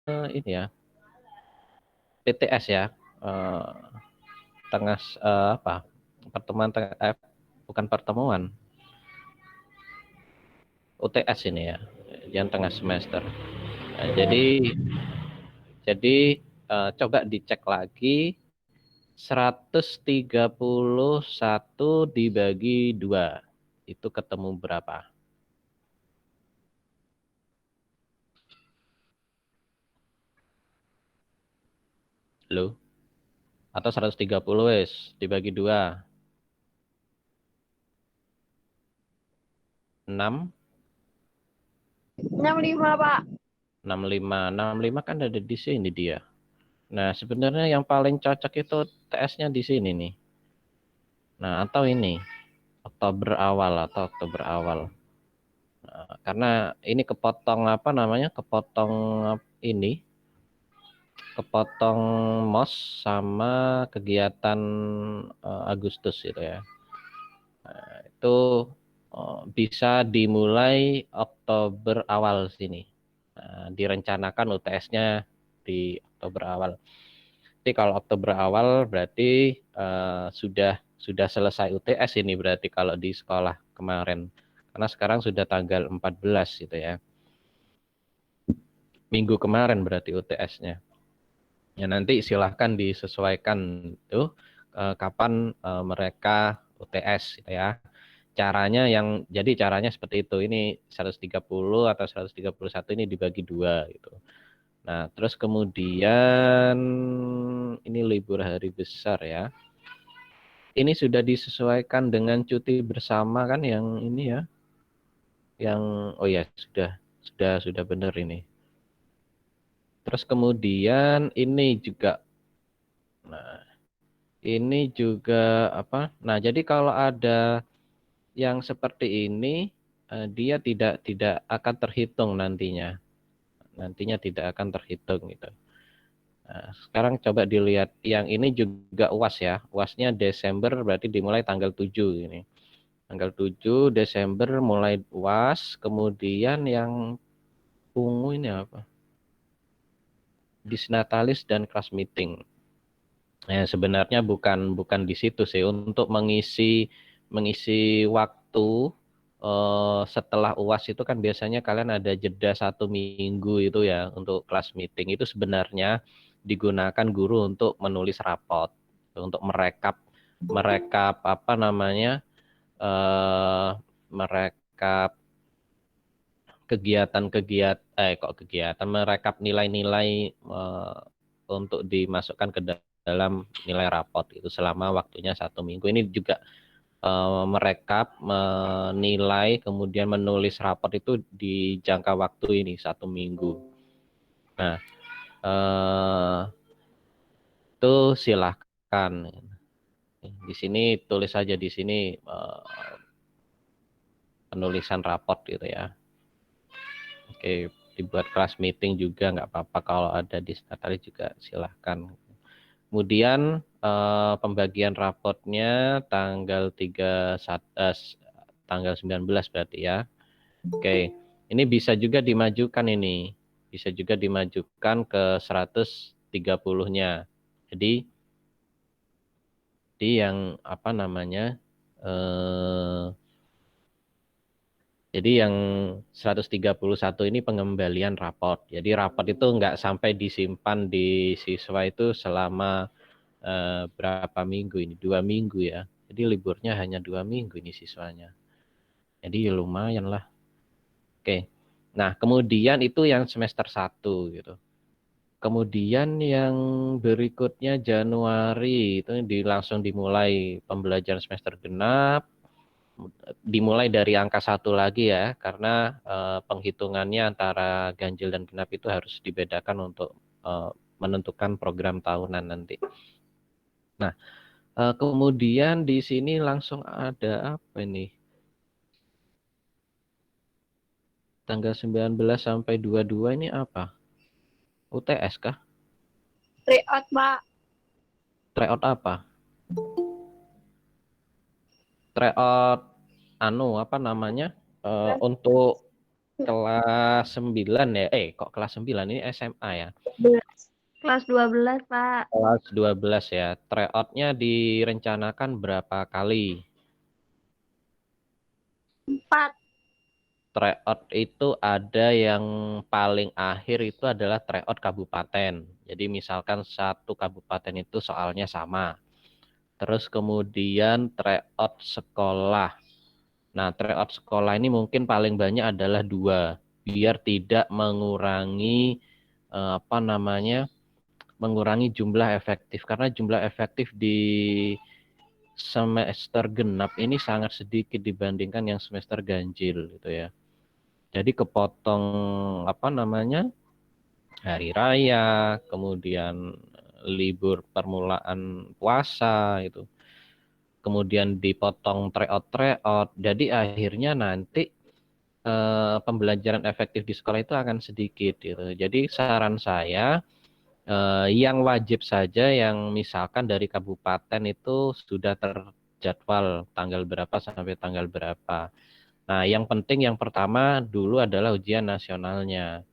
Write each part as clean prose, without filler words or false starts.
ini ya, PTS ya, tengah apa? Pertemuan bukan pertemuan, UTS ini ya, yang tengah semester. Nah, jadi coba dicek lagi 131 dibagi 2 itu ketemu berapa? Loh? Atau 130 wes dibagi 2 6 65, Pak. 65 kan ada di sini dia. Nah, sebenarnya yang paling cocok itu TS-nya di sini nih. Nah, atau ini Oktober awal atau Oktober awal. Nah, karena ini kepotong apa namanya? Kepotong ini, kepotong MOS sama kegiatan Agustus gitu ya. Nah, itu bisa dimulai Oktober awal sini. Nah, direncanakan UTS-nya di Oktober awal. Jadi kalau Oktober awal berarti sudah selesai UTS ini berarti kalau di sekolah kemarin. Karena sekarang sudah tanggal 14 gitu ya. Minggu kemarin berarti UTS-nya. Ya nanti silahkan disesuaikan tuh kapan mereka UTS gitu ya. Caranya seperti itu. Ini 130 atau 131 ini dibagi 2 gitu. Nah, terus kemudian ini libur hari besar ya. Ini sudah disesuaikan dengan cuti bersama kan yang ini ya. Yang oh ya sudah benar ini. Terus kemudian ini juga nah, ini juga apa? Nah, jadi kalau ada yang seperti ini dia tidak akan terhitung nantinya. Nantinya tidak akan terhitung gitu. Nah, sekarang coba dilihat yang ini juga UAS ya. UASnya Desember berarti dimulai tanggal 7 ini. Tanggal 7 Desember mulai UAS, kemudian yang ungu ini apa? Disnatalis dan class meeting. Ya, sebenarnya bukan di situ sih untuk mengisi waktu setelah UAS itu kan biasanya kalian ada jeda 1 minggu itu ya untuk kelas meeting itu sebenarnya digunakan guru untuk menulis rapot untuk merekap merekap apa namanya merekap kegiatan merekap nilai-nilai untuk dimasukkan ke dalam nilai rapot itu selama waktunya 1 minggu. Ini juga merekap, menilai, kemudian menulis rapot itu di jangka waktu ini 1 minggu. Nah, itu silahkan. Di sini tulis saja di sini penulisan rapot gitu ya. Oke, dibuat kelas meeting juga nggak apa-apa kalau ada di sekretari juga silahkan. Kemudian pembagian rapotnya tanggal 19 berarti ya. Oke, ini bisa juga dimajukan ini. Bisa juga dimajukan ke 130-nya. Jadi yang apa namanya? Jadi yang 131 ini pengembalian raport. Jadi raport itu nggak sampai disimpan di siswa itu selama berapa minggu ini? 2 minggu ya. Jadi liburnya hanya 2 minggu ini siswanya. Jadi lumayan lah. Oke. Nah, kemudian itu yang semester 1 gitu. Kemudian yang berikutnya Januari itu langsung dimulai pembelajaran semester genap. Dimulai dari angka 1 lagi ya, karena penghitungannya antara ganjil dan genap itu harus dibedakan untuk menentukan program tahunan nanti. Nah, kemudian di sini langsung ada apa ini? Tanggal 19 sampai 22 ini apa? UTS kah? Tryout, Pak. Tryout apa? Tryout apa namanya? Untuk Tes. kelas 9 ya. Kok kelas 9 ini SMA ya? Kelas 12, Pak. Kelas 12 ya. Tryout-nya direncanakan berapa kali? 4. Tryout itu ada yang paling akhir itu adalah tryout kabupaten. Jadi misalkan satu kabupaten itu soalnya sama. Terus kemudian tryout sekolah. Nah, tryout sekolah ini mungkin paling banyak adalah 2, biar tidak mengurangi apa namanya, mengurangi jumlah efektif, karena jumlah efektif di semester genap ini sangat sedikit dibandingkan yang semester ganjil gitu ya. Jadi kepotong apa namanya, hari raya, kemudian libur permulaan puasa itu, kemudian dipotong tryout. Jadi akhirnya nanti pembelajaran efektif di sekolah itu akan sedikit gitu. Jadi saran saya, yang wajib saja yang misalkan dari kabupaten itu sudah terjadwal tanggal berapa sampai tanggal berapa. Nah, yang penting yang pertama dulu adalah ujian nasionalnya.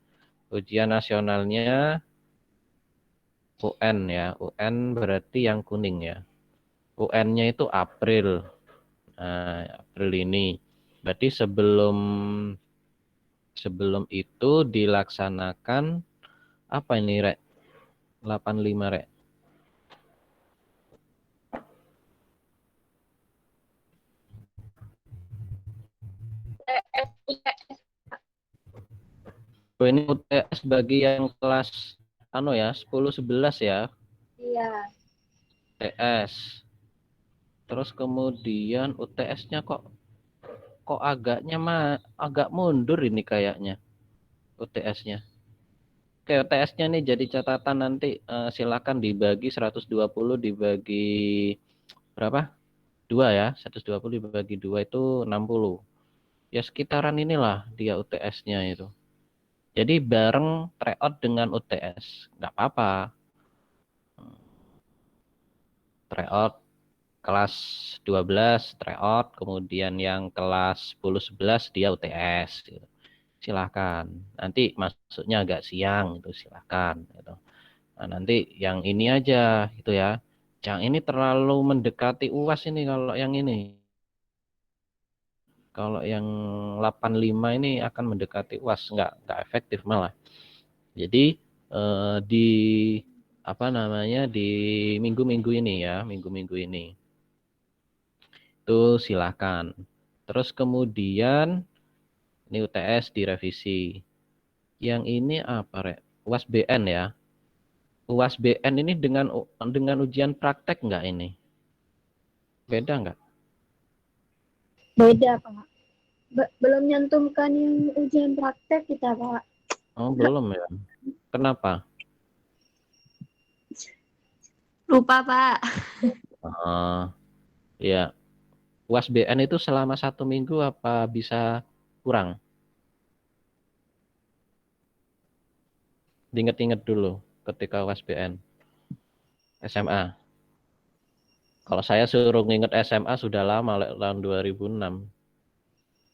Ujian nasionalnya UN ya. UN berarti yang kuning ya. UN-nya itu April. Nah, April ini. Berarti sebelum sebelum itu dilaksanakan apa ini, Rek? 85, Rek. Oh, ini UTS bagi yang kelas anu ya, 10 11 ya, Iya. UTS. Terus kemudian UTS-nya kok kok agak mundur ini kayaknya UTS-nya. Oke, UTS-nya nih jadi catatan nanti, silakan dibagi 120 dibagi berapa? 2 ya. 120 dibagi 2 itu 60. Ya sekitaran inilah dia UTS-nya itu. Jadi bareng tryout dengan UTS, nggak apa-apa. Tryout kelas 12 tryout, kemudian yang kelas 10 11 dia UTS gitu. Silakan. Nanti masuknya agak siang itu silakan gitu. Nah, nanti yang ini aja gitu ya. Yang ini terlalu mendekati UAS ini kalau yang ini. Kalau yang 85 ini akan mendekati UAS, nggak efektif malah. Jadi di apa namanya, di minggu-minggu ini ya, minggu-minggu ini itu silakan. Terus kemudian ini UTS direvisi. Yang ini apa, Rek? UAS BN ya. UAS BN ini dengan ujian praktek nggak ini? Beda nggak? Beda, Pak. Belum nyantumkan yang ujian praktek kita, Pak. Oh, belum ya. Kenapa? Lupa, Pak. Ya, UAS BN itu selama 1 minggu apa bisa kurang? Diinget-inget dulu ketika UAS BN SMA. Kalau saya suruh nginget SMA sudah lama, tahun 2006.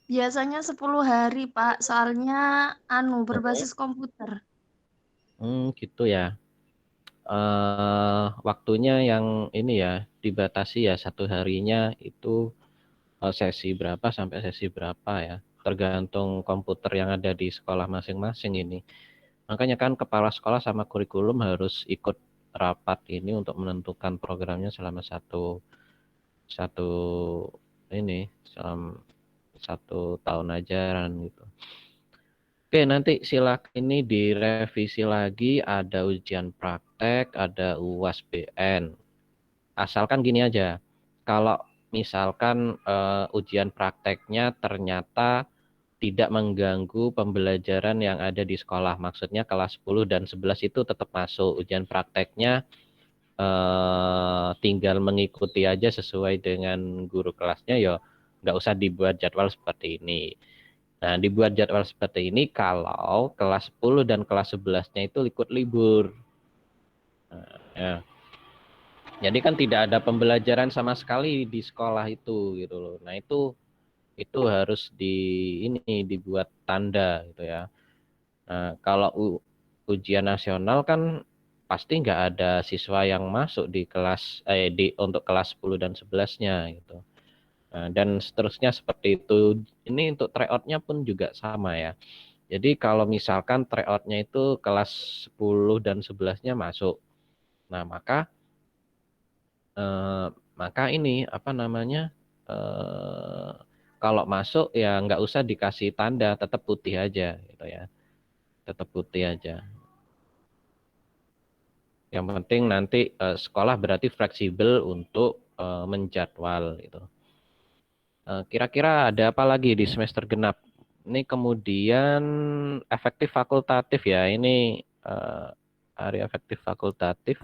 Biasanya 10 hari, Pak. Soalnya berbasis komputer. Gitu ya. Waktunya yang ini ya dibatasi ya, 1 harinya itu sesi berapa sampai sesi berapa ya. Tergantung komputer yang ada di sekolah masing-masing ini. Makanya kan kepala sekolah sama kurikulum harus ikut rapat ini untuk menentukan programnya selama satu satu ini selama 1 tahun ajaran gitu. Oke, nanti silakan ini direvisi lagi, ada ujian praktek, ada UAS BN. Asalkan gini aja, kalau misalkan ujian prakteknya ternyata tidak mengganggu pembelajaran yang ada di sekolah, maksudnya kelas 10 dan 11 itu tetap masuk, ujian prakteknya tinggal mengikuti aja sesuai dengan guru kelasnya, ya nggak usah dibuat jadwal seperti ini. Nah, dibuat jadwal seperti ini kalau kelas 10 dan kelas 11-nya itu ikut libur. Nah, ya. Jadi kan tidak ada pembelajaran sama sekali di sekolah itu gitu loh. Nah, itu itu harus dibuat tanda gitu ya. Nah, kalau ujian nasional kan pasti nggak ada siswa yang masuk di kelas untuk kelas 10 dan 11-nya gitu. Nah, dan seterusnya seperti itu. Ini untuk tryout-nya pun juga sama ya. Jadi kalau misalkan tryout-nya itu kelas 10 dan 11-nya masuk. Nah, maka ini apa namanya? eh, Kalau masuk ya nggak usah dikasih tanda, tetap putih aja gitu ya. Tetap putih aja. Yang penting nanti sekolah berarti fleksibel untuk menjadwal gitu. Kira-kira ada apa lagi di semester genap? Ini kemudian efektif fakultatif ya. Ini hari efektif fakultatif.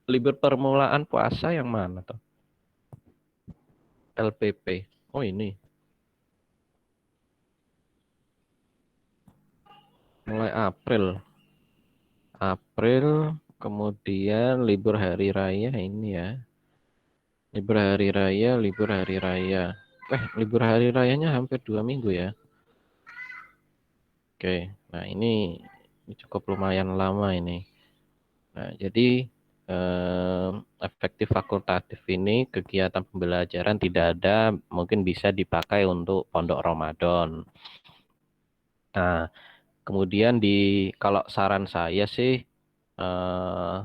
Libur permulaan puasa yang mana tuh? LPP. Oh ini. Mulai April. April, kemudian libur hari raya ini ya. Libur hari raya, libur hari raya. Libur hari rayanya hampir 2 minggu ya. Oke, nah ini cukup lumayan lama ini. Nah, jadi efektif fakultatif ini kegiatan pembelajaran tidak ada, mungkin bisa dipakai untuk pondok Ramadan. Nah, kemudian kalau saran saya sih eh,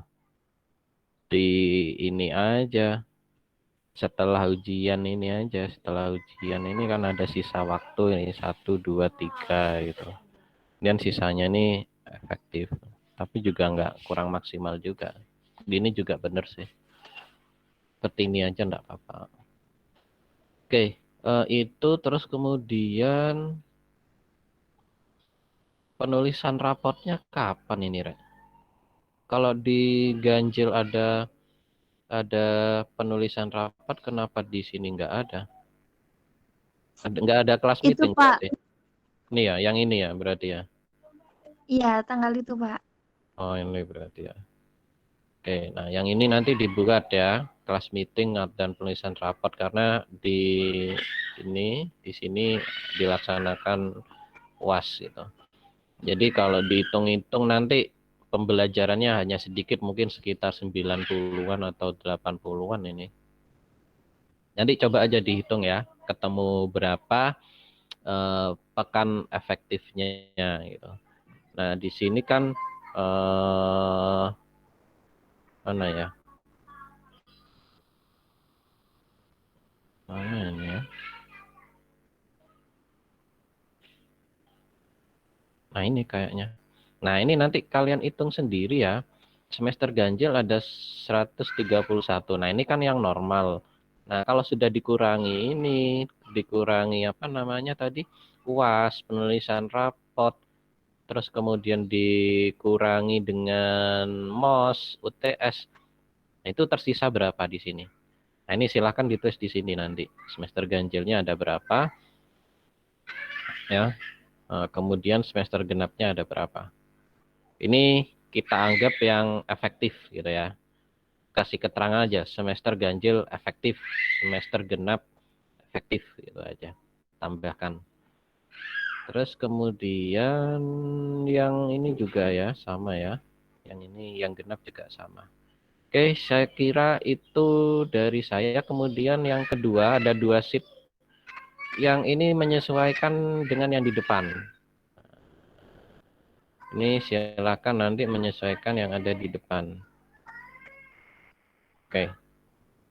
di ini aja setelah ujian ini kan ada sisa waktu ini 1, 2, 3 gitu. Dan sisanya ini efektif, tapi juga nggak kurang maksimal juga. Ini juga bener sih. Seperti ini aja nggak apa-apa. Oke, itu terus kemudian penulisan raportnya kapan ini, Rek? Kalau di Ganjil ada penulisan rapat, kenapa di sini nggak ada? Nggak ada kelas Itu meeting Pak, berarti? Ini ya, yang ini ya berarti ya. iya tanggal itu Pak. Oh ini berarti ya. Oke, nah yang ini nanti dibuat ya kelas meeting dan penulisan rapat karena di sini dilaksanakan UAS gitu. Jadi kalau dihitung-hitung nanti pembelajarannya hanya sedikit mungkin sekitar 90-an atau 80-an ini. Nanti coba aja dihitung ya, ketemu berapa pekan efektifnya gitu. Nah, di sini kan mana ya? Mana ini ya? Nah, ini kayaknya. Nah, ini nanti kalian hitung sendiri ya. Semester ganjil ada 131. Nah, ini kan yang normal. Nah, kalau sudah dikurangi apa namanya tadi? UAS, penulisan rapot, terus kemudian dikurangi dengan MOS, UTS. Nah, itu tersisa berapa di sini? Nah, ini silahkan ditulis di sini nanti. Semester ganjilnya ada berapa? Ya. Kemudian semester genapnya ada berapa? Ini kita anggap yang efektif gitu ya. Kasih keterangan aja, semester ganjil efektif, semester genap efektif gitu aja. Tambahkan. Terus kemudian yang ini juga ya, sama ya. Yang ini yang genap juga sama. Oke, saya kira itu dari saya. Kemudian yang kedua ada 2 sheet. Yang ini menyesuaikan dengan yang di depan. Ini silakan nanti menyesuaikan yang ada di depan. Oke,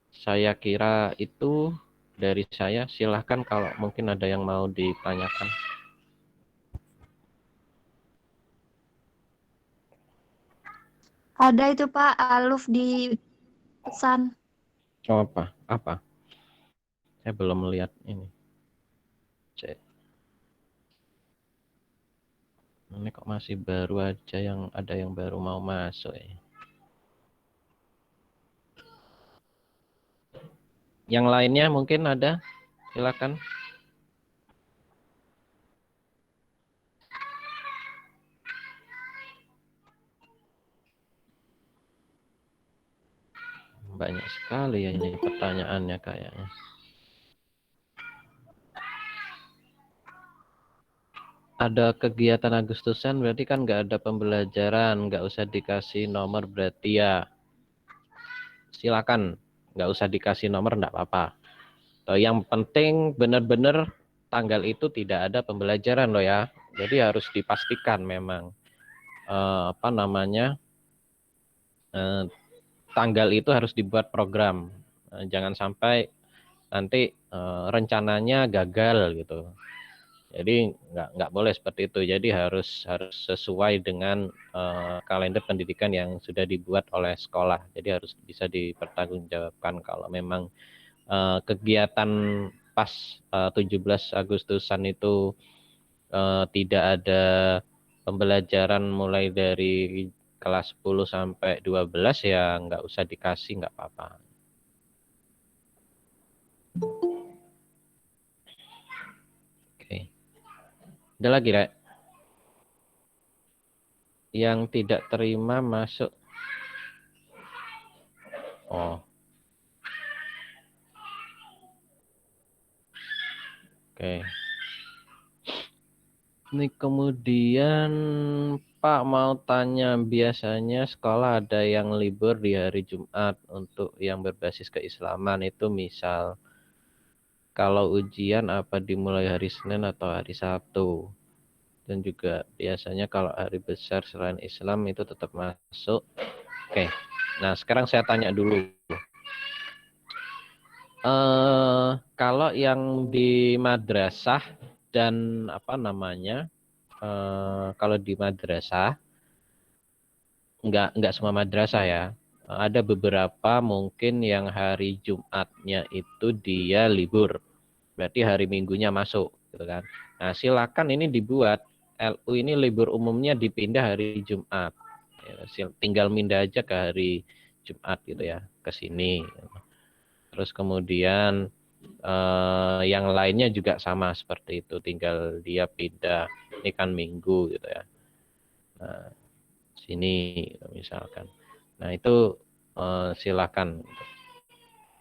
saya kira itu dari saya. Silahkan kalau mungkin ada yang mau ditanyakan. Ada itu Pak, Aluf di pesan. Oh, apa? Apa? Saya belum melihat ini. Cek. Ini kok masih baru aja yang ada yang baru mau masuk ya. Yang lainnya mungkin ada. Silakan. Banyak sekali ya ini pertanyaannya kayaknya. ada kegiatan Agustusan berarti kan nggak ada pembelajaran, nggak usah dikasih nomor berarti ya. Silakan, nggak usah dikasih nomor, nggak apa-apa. Yang penting benar-benar tanggal itu tidak ada pembelajaran loh ya. Jadi harus dipastikan memang apa namanya eh, tanggal itu harus dibuat program. Jangan sampai nanti rencananya gagal gitu. Jadi nggak boleh seperti itu. Jadi harus sesuai dengan kalender pendidikan yang sudah dibuat oleh sekolah. Jadi harus bisa dipertanggungjawabkan kalau memang kegiatan pas 17 Agustusan itu tidak ada pembelajaran mulai dari kelas 10 sampai 12 ya nggak usah dikasih, nggak apa-apa. Oke. Ada lagi, Rek? Yang tidak terima masuk. Oh, oke. Ini kemudian Pak mau tanya, biasanya sekolah ada yang libur di hari Jumat untuk yang berbasis keislaman itu misal kalau ujian apa dimulai hari Senin atau hari Sabtu. Dan juga biasanya kalau hari besar selain Islam itu tetap masuk. Oke, nah sekarang saya tanya dulu. Kalau yang di madrasah dan apa namanya, kalau di madrasah nggak semua madrasah ya. Ada beberapa mungkin yang hari Jumatnya itu dia libur, berarti hari Minggunya masuk, gitu kan. Nah silakan ini dibuat LU ini libur umumnya dipindah hari Jumat. Ya, tinggal pindah aja ke hari Jumat gitu ya, ke sini. Terus kemudian yang lainnya juga sama seperti itu, tinggal dia pindah. Ini kan Minggu gitu ya. Nah, sini misalkan. Nah itu silakan,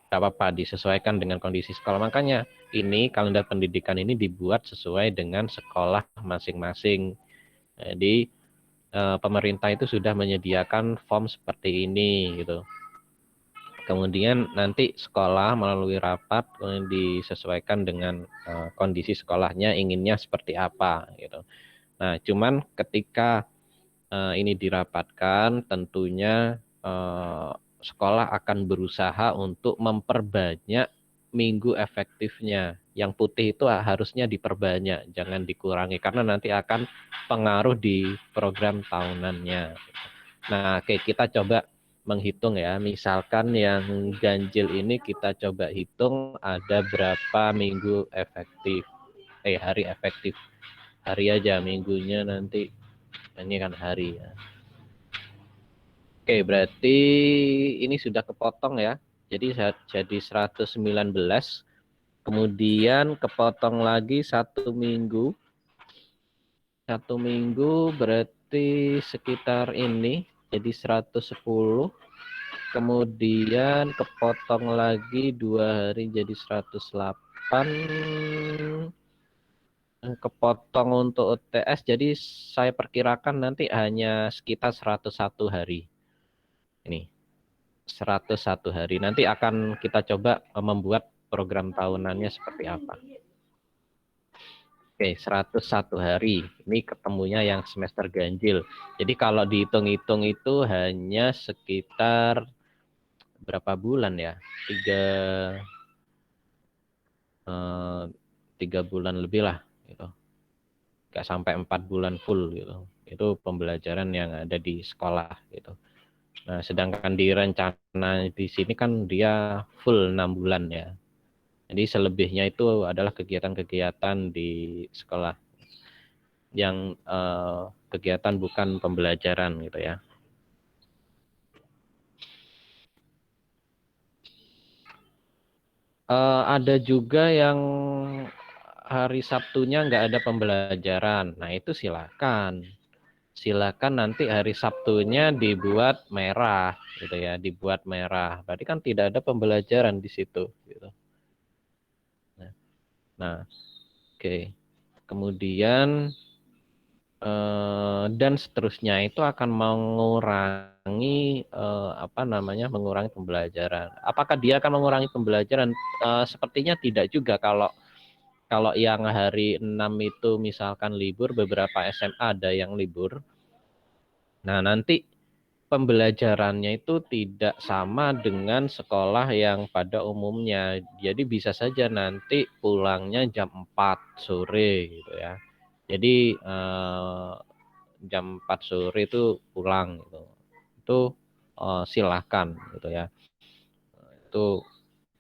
nggak apa-apa disesuaikan dengan kondisi sekolah. Makanya ini kalender pendidikan ini dibuat sesuai dengan sekolah masing-masing. Jadi pemerintah itu sudah menyediakan form seperti ini gitu. Kemudian nanti sekolah melalui rapat disesuaikan dengan kondisi sekolahnya inginnya seperti apa gitu. Nah, cuman ketika ini dirapatkan, tentunya sekolah akan berusaha untuk memperbanyak minggu efektifnya. Yang putih itu harusnya diperbanyak, jangan dikurangi karena nanti akan pengaruh di program tahunannya. Nah, oke, kita coba menghitung ya. Misalkan yang ganjil ini kita coba hitung ada berapa minggu efektif. Hari efektif. Hari aja, minggunya nanti ini kan hari ya. Oke, berarti ini sudah kepotong ya. Jadi 119. Kemudian kepotong lagi 1 minggu. 1 minggu berarti sekitar ini. Jadi 110. Kemudian kepotong lagi 2 hari jadi 108. Kepotong untuk UTS. Jadi saya perkirakan nanti hanya sekitar 101 hari. Ini 101 hari. Nanti akan kita coba membuat program tahunannya seperti apa. Oke, 101 hari. Ini ketemunya yang semester ganjil. Jadi kalau dihitung-hitung itu hanya sekitar berapa bulan ya? 3 bulan lebih lah. Gitu. Nggak sampai 4 bulan full gitu. Itu pembelajaran yang ada di sekolah gitu. Nah, sedangkan di rencana di sini kan dia full 6 bulan ya. Jadi selebihnya itu adalah kegiatan-kegiatan di sekolah yang kegiatan bukan pembelajaran gitu ya. Ada juga yang hari Sabtunya nggak ada pembelajaran. Nah itu silakan. Silakan nanti hari Sabtunya dibuat merah gitu ya, dibuat merah. Berarti kan tidak ada pembelajaran di situ gitu. Nah, oke. Kemudian dan seterusnya itu akan mengurangi mengurangi pembelajaran. Apakah dia akan mengurangi pembelajaran? Sepertinya tidak juga kalau yang hari 6 itu misalkan libur, beberapa SMA ada yang libur. Nah, nanti pembelajarannya itu tidak sama dengan sekolah yang pada umumnya. Jadi bisa saja nanti pulangnya jam 4 sore gitu ya. Jadi jam 4 sore itu pulang gitu. Itu silahkan gitu ya. Itu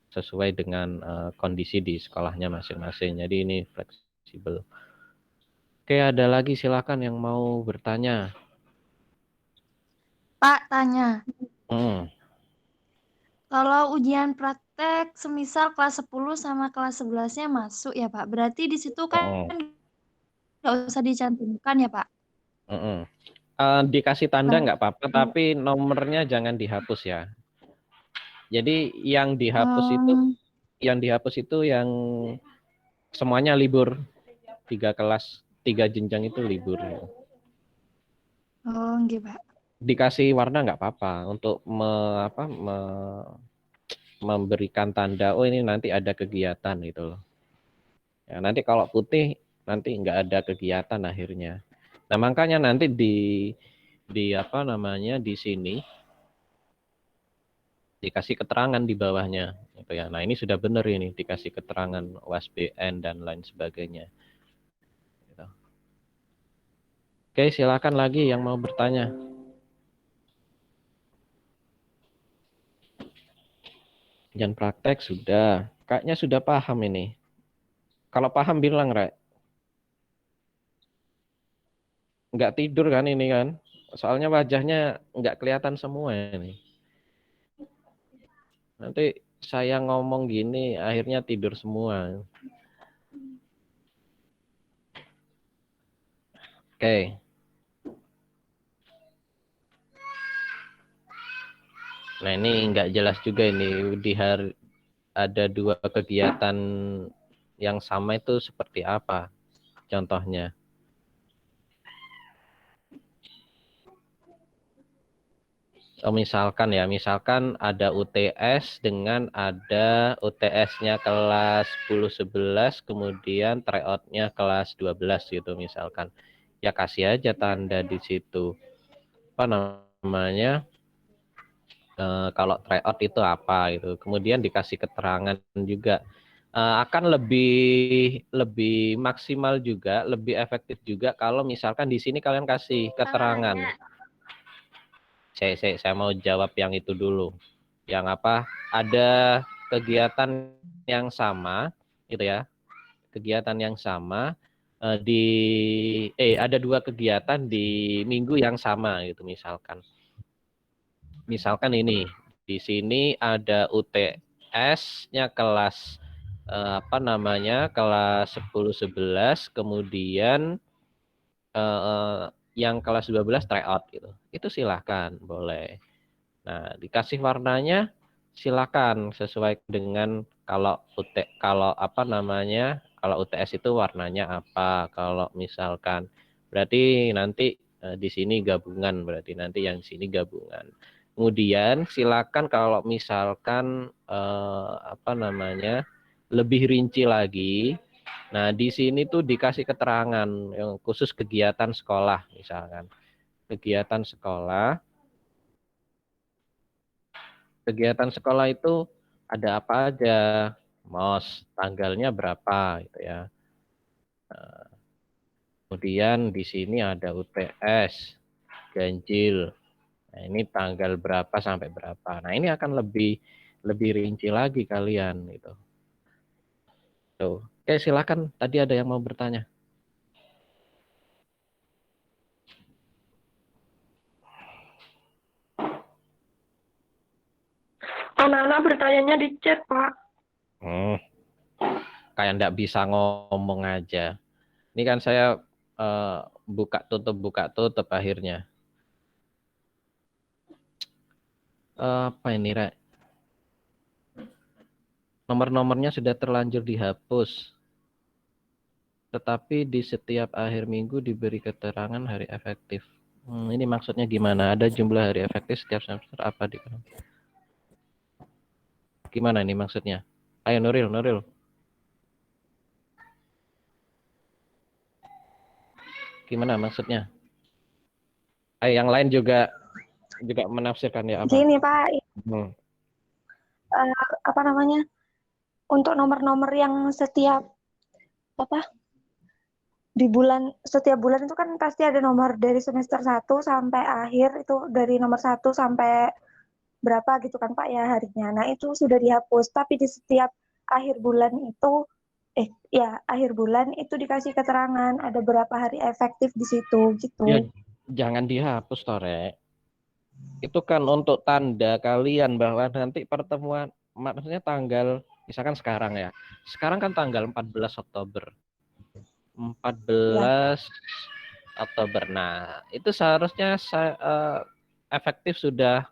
sesuai dengan kondisi di sekolahnya masing-masing. Jadi ini fleksibel. Oke, ada lagi silakan yang mau bertanya. Pak, tanya. Hmm. Kalau ujian praktek semisal kelas 10 sama kelas 11-nya masuk ya, Pak. Berarti di situ kan Hmm. nggak usah dicantumkan ya, Pak? Hmm. Dikasih tanda Nah, nggak apa-apa, tapi nomornya jangan dihapus ya. Jadi yang dihapus itu yang semuanya libur, 3 kelas, 3 jenjang itu libur. oh, enggak, Pak. Dikasih warna nggak apa-apa untuk memberikan tanda, oh ini nanti ada kegiatan gitu loh. Ya, nanti kalau putih nanti nggak ada kegiatan akhirnya. Nah makanya nanti di sini dikasih keterangan di bawahnya gitu ya. Nah ini sudah benar ini dikasih keterangan UASBN dan lain sebagainya. Gitu. Oke, silakan lagi yang mau bertanya. Jangan praktek sudah. Kayaknya sudah paham ini. Kalau paham bilang, Rek. Nggak tidur kan ini kan? Soalnya wajahnya nggak kelihatan semua ini. Nanti saya ngomong gini, akhirnya tidur semua. Oke. Nah ini nggak jelas juga ini di hari ada 2 kegiatan yang sama itu seperti apa contohnya. Oh, misalkan ada UTS dengan ada UTS-nya kelas 10-11, kemudian tryout-nya kelas 12 gitu misalkan. Ya kasih aja tanda di situ. Apa namanya? Kalau tryout itu apa gitu. Kemudian dikasih keterangan juga. Akan lebih maksimal juga, lebih efektif juga kalau misalkan di sini kalian kasih keterangan. Saya mau jawab yang itu dulu. Yang apa? Ada kegiatan yang sama, gitu ya. Kegiatan yang sama ada 2 kegiatan di minggu yang sama, gitu misalkan. Misalkan ini di sini ada UTS-nya kelas kelas 10-11, kemudian yang kelas 12 tryout gitu. Itu silahkan, boleh. Nah, dikasih warnanya silakan sesuai dengan kalau UTS itu warnanya apa. Kalau misalkan berarti nanti di sini gabungan, berarti nanti yang sini gabungan. Kemudian silakan kalau misalkan lebih rinci lagi. Nah, di sini tuh dikasih keterangan yang khusus kegiatan sekolah misalkan. Kegiatan sekolah Kegiatan sekolah itu ada apa aja, MOS, tanggalnya berapa gitu ya. Kemudian di sini ada UTS, ganjil. Nah, ini tanggal berapa sampai berapa. Nah, ini akan lebih rinci lagi kalian gitu. Tuh. Oke, silakan. Tadi ada yang mau bertanya. Anak-anak bertanyanya di chat, Pak. Kayak nggak bisa ngomong aja. Ini kan saya buka tutup akhirnya. Apa ini, Rek? Nomor-nomornya sudah terlanjur dihapus. tetapi di setiap akhir minggu diberi keterangan hari efektif. Ini maksudnya gimana? Ada jumlah hari efektif setiap semester apa di gimana ini maksudnya? Ayo Nuril. Gimana maksudnya? Ayo yang lain juga menafsirkan ya apa? Gini Pak, Hmm. apa namanya? Untuk nomor-nomor yang setiap setiap bulan itu kan pasti ada nomor dari semester 1 sampai akhir, itu dari nomor 1 sampai berapa gitu kan Pak ya harinya. Nah, itu sudah dihapus, tapi di setiap akhir bulan itu akhir bulan itu dikasih keterangan ada berapa hari efektif di situ gitu. Ya, jangan dihapus Tore. Itu kan untuk tanda kalian bahwa nanti pertemuan, maksudnya tanggal, misalkan sekarang ya. Sekarang kan tanggal 14 Oktober. 14 Oktober. Nah, itu seharusnya efektif sudah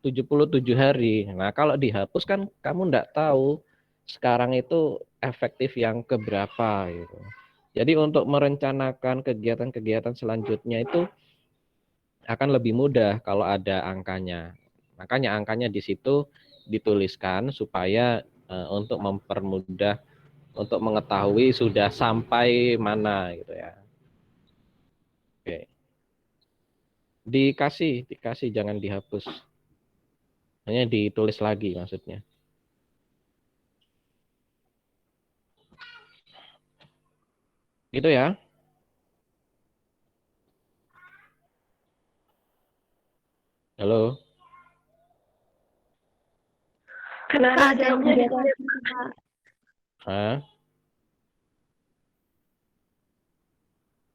77 hari. Nah, kalau dihapus kan kamu enggak tahu sekarang itu efektif yang keberapa gitu. Jadi untuk merencanakan kegiatan-kegiatan selanjutnya itu akan lebih mudah kalau ada angkanya. Makanya angkanya di situ dituliskan supaya untuk mempermudah untuk mengetahui sudah sampai mana gitu ya. Oke. Dikasih jangan dihapus. Hanya ditulis lagi maksudnya. Gitu ya. Halo. Kenapa Ada yang jawabnya di tanya lagi, Pak. Hah?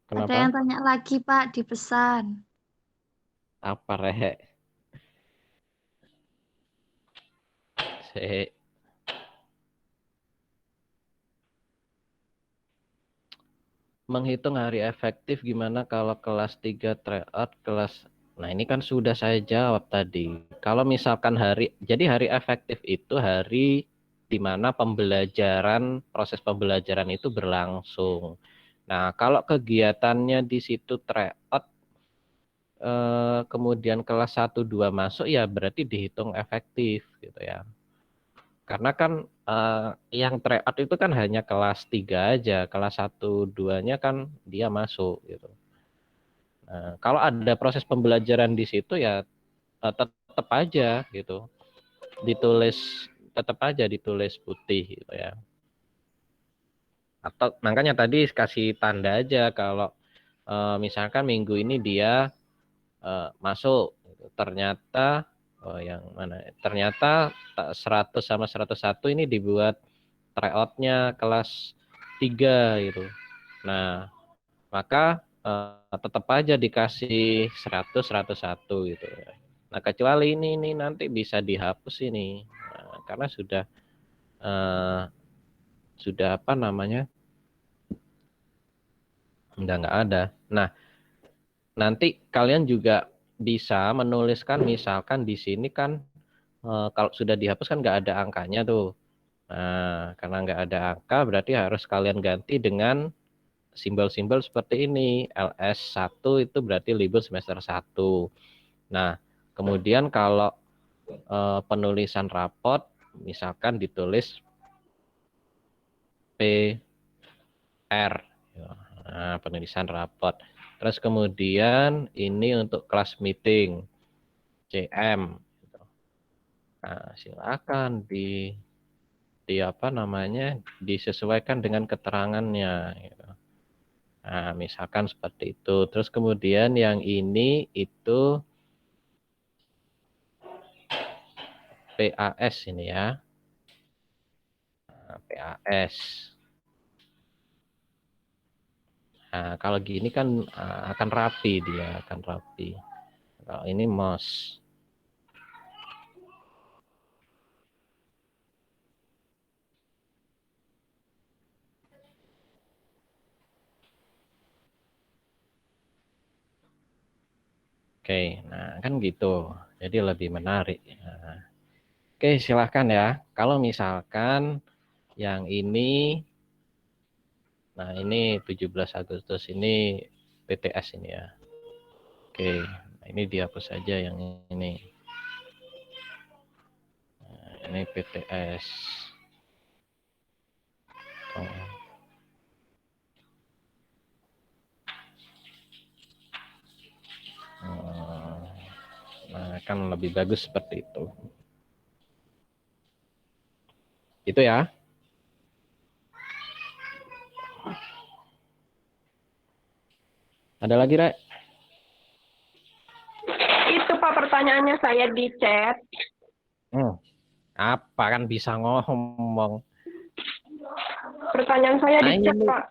Ada Kenapa? yang tanya lagi, Pak, di pesan. Apa reh? Se Menghitung hari efektif gimana kalau kelas 3 tryout kelas. Nah, ini kan sudah saya jawab tadi. Kalau misalkan jadi hari efektif itu hari di mana proses pembelajaran itu berlangsung. Nah, kalau kegiatannya di situ tryout kemudian kelas 1 2 masuk ya berarti dihitung efektif gitu ya. Karena kan yang tryout itu kan hanya kelas 3 aja, kelas 1 2-nya kan dia masuk gitu. Nah, kalau ada proses pembelajaran di situ ya tetap aja gitu. Tetap aja ditulis putih gitu ya. Atau makanya tadi kasih tanda aja kalau misalkan minggu ini dia masuk gitu. Ternyata yang mana? Ternyata 100 sama 101 ini dibuat tryout-nya kelas 3 gitu. Nah, maka tetap aja dikasih 100 101 gitu ya. Nah, kecuali ini nanti bisa dihapus ini. Nah, karena sudah apa namanya? Nggak ada. Nah, nanti kalian juga bisa menuliskan misalkan di sini kan kalau sudah dihapus kan nggak ada angkanya tuh. Nah, karena nggak ada angka berarti harus kalian ganti dengan simbol-simbol seperti ini. LS1 itu berarti libur semester 1. Nah, kemudian kalau penulisan rapot misalkan ditulis PR. Nah, penulisan rapot. Terus kemudian ini untuk kelas meeting CM. Nah, silakan apa namanya disesuaikan dengan keterangannya. Gitu. Nah, misalkan seperti itu. Terus kemudian yang ini itu PAS ini ya. Nah, PAS. Nah, kalau gini kan akan rapi dia, akan rapi. Kalau ini MOS. Oke, nah kan gitu. Jadi lebih menarik. Nah, oke, silahkan ya. Kalau misalkan yang ini Nah, ini 17 Agustus ini PTS ini ya. Oke, nah, ini dihapus saja yang ini. Nah, ini PTS. Oh. Nah, kan lebih bagus seperti itu. Itu ya. Ada lagi, Rek? Itu Pak pertanyaannya saya di chat. Apa kan bisa ngomong? Pertanyaan saya di chat, ini, Pak.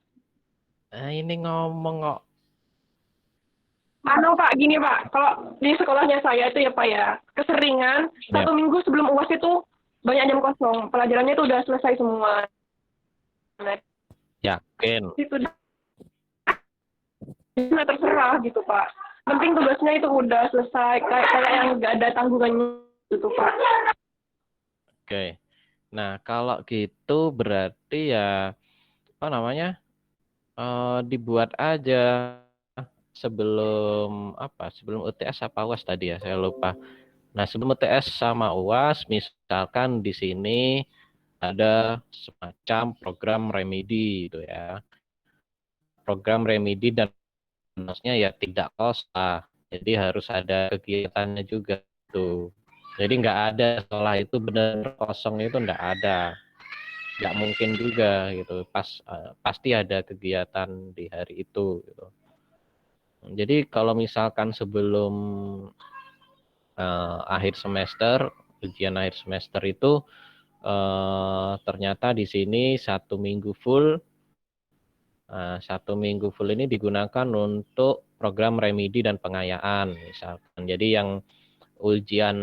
ini ngomong kok. Anu Pak, gini Pak, kalau di sekolahnya saya itu ya Pak ya, keseringan Ya. 1 minggu sebelum UAS itu banyak jam kosong, pelajarannya itu udah selesai semua. Nah, Yakin. itu terserah gitu Pak. Penting tugasnya itu udah selesai, kayak yang nggak ada tanggungannya gitu Pak. Oke. Nah, kalau gitu berarti ya apa namanya? Dibuat aja sebelum apa? Sebelum UTS apa UAS tadi ya? Saya lupa. Nah, sebelum UTS sama UAS, misalkan di sini ada semacam program remedi gitu ya. Program remedi dan bonusnya ya tidak kosta. Jadi harus ada kegiatannya juga tuh. Jadi nggak ada sekolah itu benar kosong itu nggak ada. Nggak mungkin juga gitu. Pasti ada kegiatan di hari itu gitu. Jadi kalau misalkan sebelum akhir semester, ujian akhir semester itu ternyata di sini 1 minggu full. 1 minggu full ini digunakan untuk program remedi dan pengayaan misalkan. Jadi yang ujian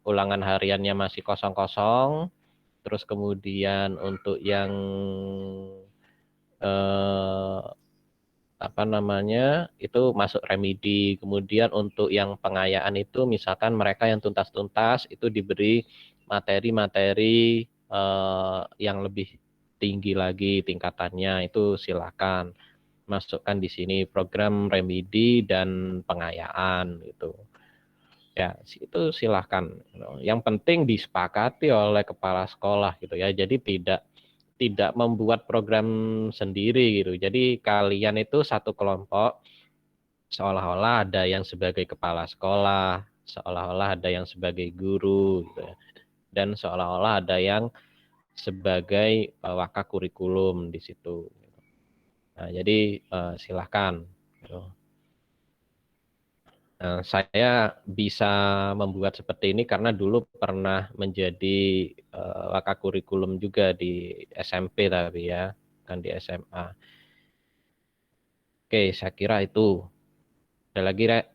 ulangan hariannya masih kosong-kosong, terus kemudian untuk yang eh, apa namanya itu masuk remedi, kemudian untuk yang pengayaan itu misalkan mereka yang tuntas-tuntas itu diberi materi-materi yang lebih tinggi lagi tingkatannya, itu silakan masukkan di sini program remedi dan pengayaan gitu. Ya, itu silahkan. Yang penting disepakati oleh kepala sekolah gitu ya. Jadi tidak membuat program sendiri gitu. Jadi kalian itu satu kelompok, seolah-olah ada yang sebagai kepala sekolah, seolah-olah ada yang sebagai guru gitu ya. Dan seolah-olah ada yang sebagai wakak kurikulum di situ. Nah, jadi silahkan. Gitu. Saya bisa membuat seperti ini karena dulu pernah menjadi wakak kurikulum juga di SMP tapi ya, kan di SMA. Oke, saya kira itu. Ada lagi, Rek?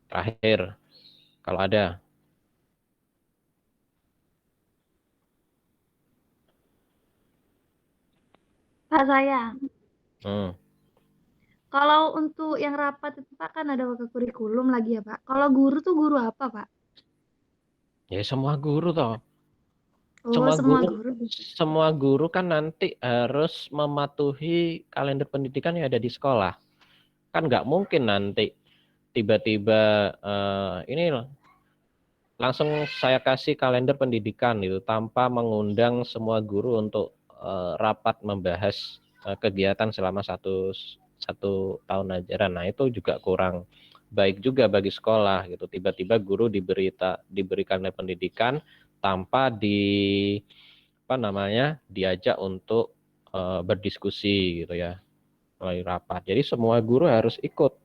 Terakhir, kalau ada. Pak saya, Hmm. kalau untuk yang rapat itu Pak kan ada wakil kurikulum lagi ya Pak. Kalau guru tuh guru apa Pak? Ya semua guru toh. Oh, Semua semua guru guru. semua guru kan nanti harus mematuhi kalender pendidikan yang ada di sekolah. Kan nggak mungkin nanti tiba-tiba ini langsung saya kasih kalender pendidikan itu tanpa mengundang semua guru untuk rapat membahas kegiatan selama satu tahun ajaran. Nah, itu juga kurang baik juga bagi sekolah gitu. Tiba-tiba guru diberi kalender pendidikan tanpa apa namanya diajak untuk berdiskusi gitu ya melalui rapat. Jadi semua guru harus ikut.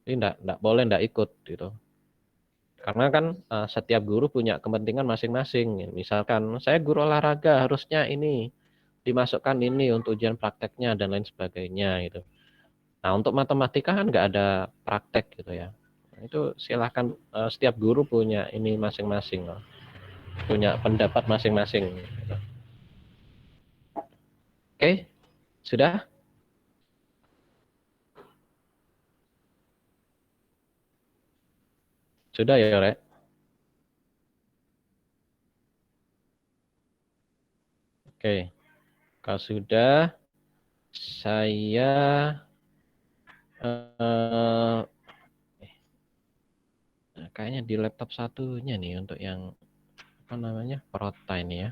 Jadi enggak boleh enggak ikut gitu. Karena kan setiap guru punya kepentingan masing-masing. Misalkan saya guru olahraga harusnya ini dimasukkan ini untuk ujian prakteknya dan lain sebagainya gitu. Nah, untuk matematika kan nggak ada praktek gitu ya. Nah, itu silahkan setiap guru punya ini masing-masing loh. Punya pendapat masing-masing. Gitu. Oke, sudah? Sudah ya, Rek? Oke, kalau sudah saya kayaknya di laptop satunya nih untuk yang apa namanya Prota ini ya.